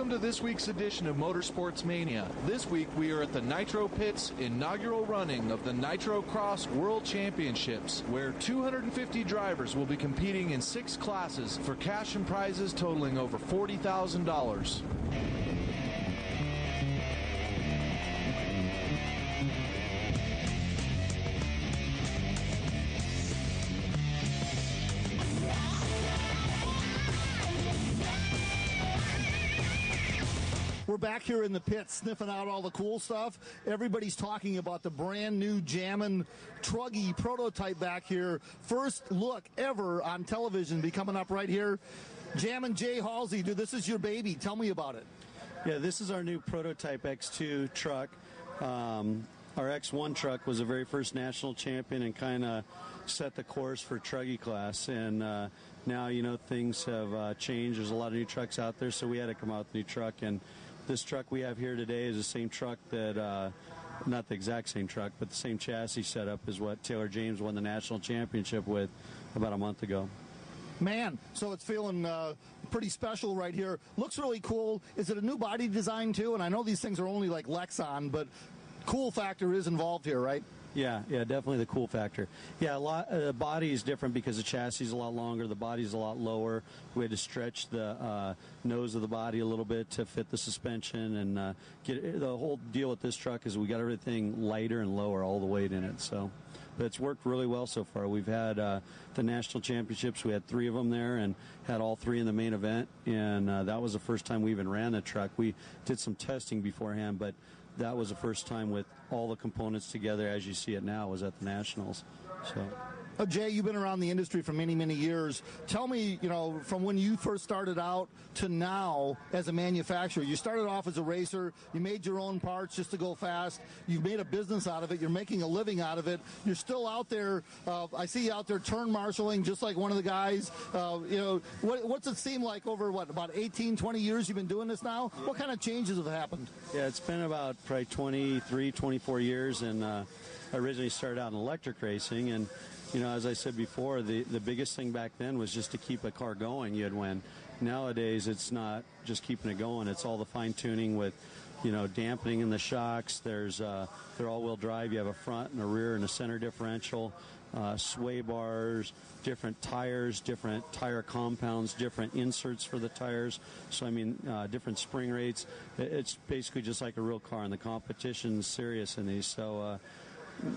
Welcome to this week's edition of Motorsports Mania. This week we are at the Nitro Pit's inaugural running of the NitroCross World Championships, where 250 drivers will be competing in 6 classes for cash and prizes totaling over $40,000. We're back here in the pit sniffing out all the cool stuff. Everybody's talking about the brand new Jammin' Truggy prototype back here. First look ever on television be coming up right here. Jammin' Jay Halsey, dude, this is your baby. Tell me about it. Yeah, this is our new prototype X2 truck. Our X1 truck was the very first national champion and kind of set the course for Truggy class. And now, you know, things have changed. There's a lot of new trucks out there, so we had to come out with a new truck. And this truck we have here today is the same truck that, not the exact same truck, but the same chassis setup is what Taylor James won the national championship with about a month ago. Man, so it's feeling pretty special right here. Looks really cool. Is it a new body design too? And I know these things are only like Lexan, but cool factor is involved here, right? Yeah, definitely the cool factor. Yeah, the body is different because the chassis is a lot longer, the body is a lot lower. We had to stretch the nose of the body a little bit to fit the suspension, and the whole deal with this truck is we got everything lighter and lower, all the weight in it. So, but it's worked really well so far. We've had the national championships. We had 3 of them there, and had all 3 in the main event. And that was the first time we even ran the truck. We did some testing beforehand, but that was the first time with all the components together as you see it now was at the Nationals. So. Oh, Jay, you've been around the industry for many, many years. Tell me, you know, from when you first started out to now as a manufacturer. You started off as a racer. You made your own parts just to go fast. You've made a business out of it. You're making a living out of it. You're still out there. I see you out there turn marshaling just like one of the guys. You know, what's it seem like over, about 18, 20 years you've been doing this now? What kind of changes have happened? Yeah, it's been about probably 23, 24 years, and I originally started out in electric racing, and you know, as I said before, the biggest thing back then was just to keep a car going. You'd win. Nowadays, it's not just keeping it going. It's all the fine-tuning with, you know, dampening in the shocks. They're all-wheel drive. You have a front and a rear and a center differential, sway bars, different tires, different tire compounds, different inserts for the tires. So, I mean, different spring rates. It's basically just like a real car, and the competition's serious in these. So,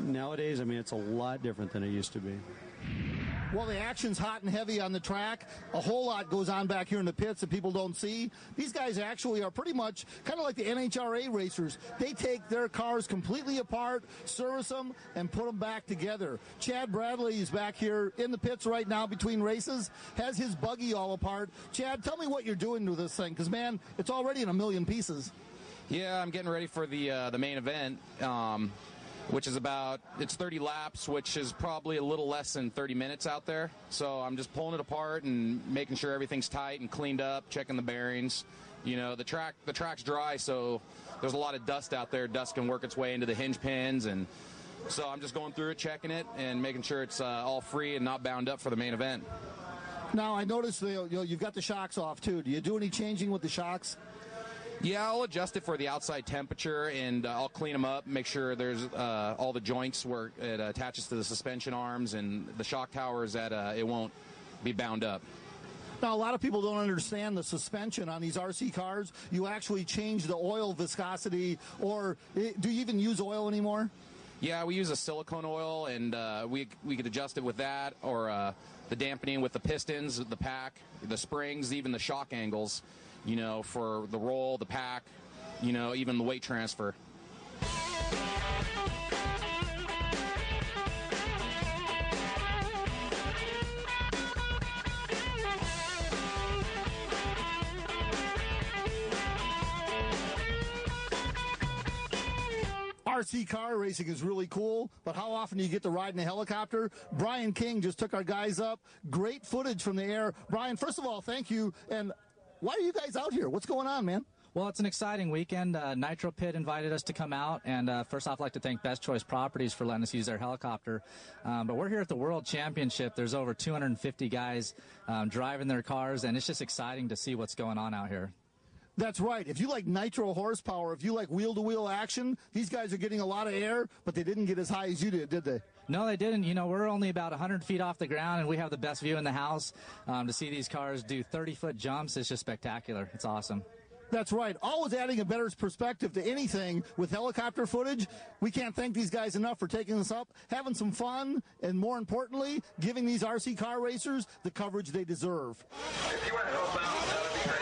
nowadays, I mean, it's a lot different than it used to be. Well, the action's hot and heavy on the track. A whole lot goes on back here in the pits that people don't see. These guys actually are pretty much kind of like the NHRA racers. They take their cars completely apart, service them, and put them back together. Chad Bradley is back here in the pits right now between races, has his buggy all apart. Chad, tell me what you're doing to this thing, because, man, it's already in a million pieces. Yeah, I'm getting ready for the main event. Which is it's 30 laps, which is probably a little less than 30 minutes out there. So I'm just pulling it apart and making sure everything's tight and cleaned up, checking the bearings. You know, the track's dry, so there's a lot of dust out there. Dust can work its way into the hinge pins, and so I'm just going through it, checking it, and making sure it's all free and not bound up for the main event. Now, I noticed you've got the shocks off, too. Do you do any changing with the shocks? Yeah, I'll adjust it for the outside temperature, and I'll clean them up, make sure there's all the joints where it attaches to the suspension arms and the shock towers that it won't be bound up. Now, a lot of people don't understand the suspension on these RC cars. You actually change the oil viscosity, or do you even use oil anymore? Yeah, we use a silicone oil, and we could adjust it with that, or the dampening with the pistons, the pack, the springs, even the shock angles. You know, for the roll, the pack, you know, even the weight transfer. RC car racing is really cool, but how often do you get to ride in a helicopter? Brian King just took our guys up. Great footage from the air. Brian, first of all, thank you. And why are you guys out here? What's going on, man? Well, it's an exciting weekend. Nitro Pit invited us to come out, and first off, I'd like to thank Best Choice Properties for letting us use their helicopter. But we're here at the World Championship. There's over 250 guys driving their cars, and it's just exciting to see what's going on out here. That's right. If you like nitro horsepower, if you like wheel-to-wheel action, these guys are getting a lot of air, but they didn't get as high as you did they? No, they didn't. You know, we're only about 100 feet off the ground, and we have the best view in the house. To see these cars do 30-foot jumps is just spectacular. It's awesome. That's right. Always adding a better perspective to anything with helicopter footage. We can't thank these guys enough for taking this up, having some fun, and more importantly, giving these RC car racers the coverage they deserve. If you want to help out, that would be great.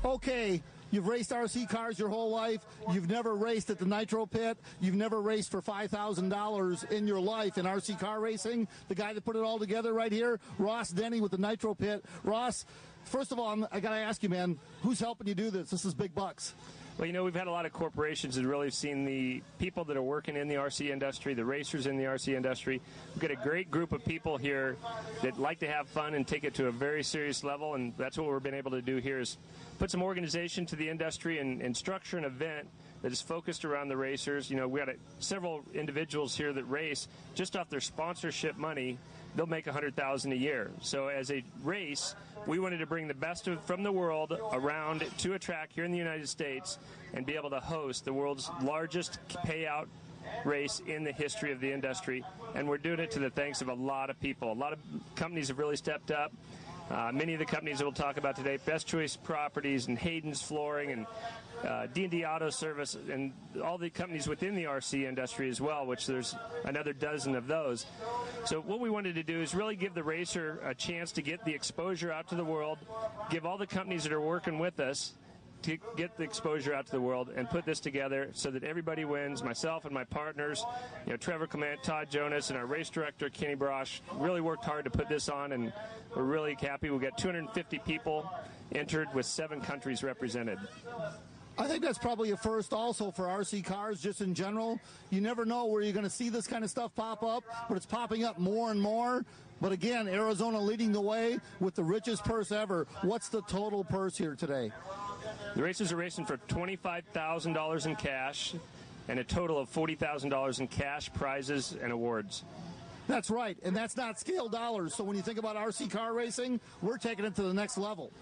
Okay, you've raced RC cars your whole life. You've never raced at the Nitro Pit. You've never raced for $5,000 in your life in RC car racing. The guy that put it all together right here, Ross Denny with the Nitro Pit. Ross, first of all, I got to ask you, man, who's helping you do this? This is big bucks. Well, you know, we've had a lot of corporations that really have seen the people that are working in the RC industry, the racers in the RC industry. We've got a great group of people here that like to have fun and take it to a very serious level, and that's what we've been able to do here is put some organization to the industry and structure an event that is focused around the racers. You know, we got several individuals here that race just off their sponsorship money. They'll make $100,000 a year. So as a race, we wanted to bring the best from the world around to a track here in the United States and be able to host the world's largest payout race in the history of the industry. And we're doing it to the thanks of a lot of people. A lot of companies have really stepped up. Many of the companies that we'll talk about today, Best Choice Properties and Hayden's Flooring and D&D Auto Service and all the companies within the RC industry as well, which there's another dozen of those. So what we wanted to do is really give the racer a chance to get the exposure out to the world, give all the companies that are working with us to get the exposure out to the world and put this together so that everybody wins. Myself and my partners, you know, Trevor Clement, Todd Jonas, and our race director, Kenny Brosh, really worked hard to put this on, and we're really happy. We've got 250 people entered with 7 countries represented. I think that's probably a first also for RC cars just in general. You never know where you're going to see this kind of stuff pop up, but it's popping up more and more. But again, Arizona leading the way with the richest purse ever. What's the total purse here today? The racers are racing for $25,000 in cash and a total of $40,000 in cash, prizes, and awards. That's right, and that's not scale dollars. So when you think about RC car racing, we're taking it to the next level.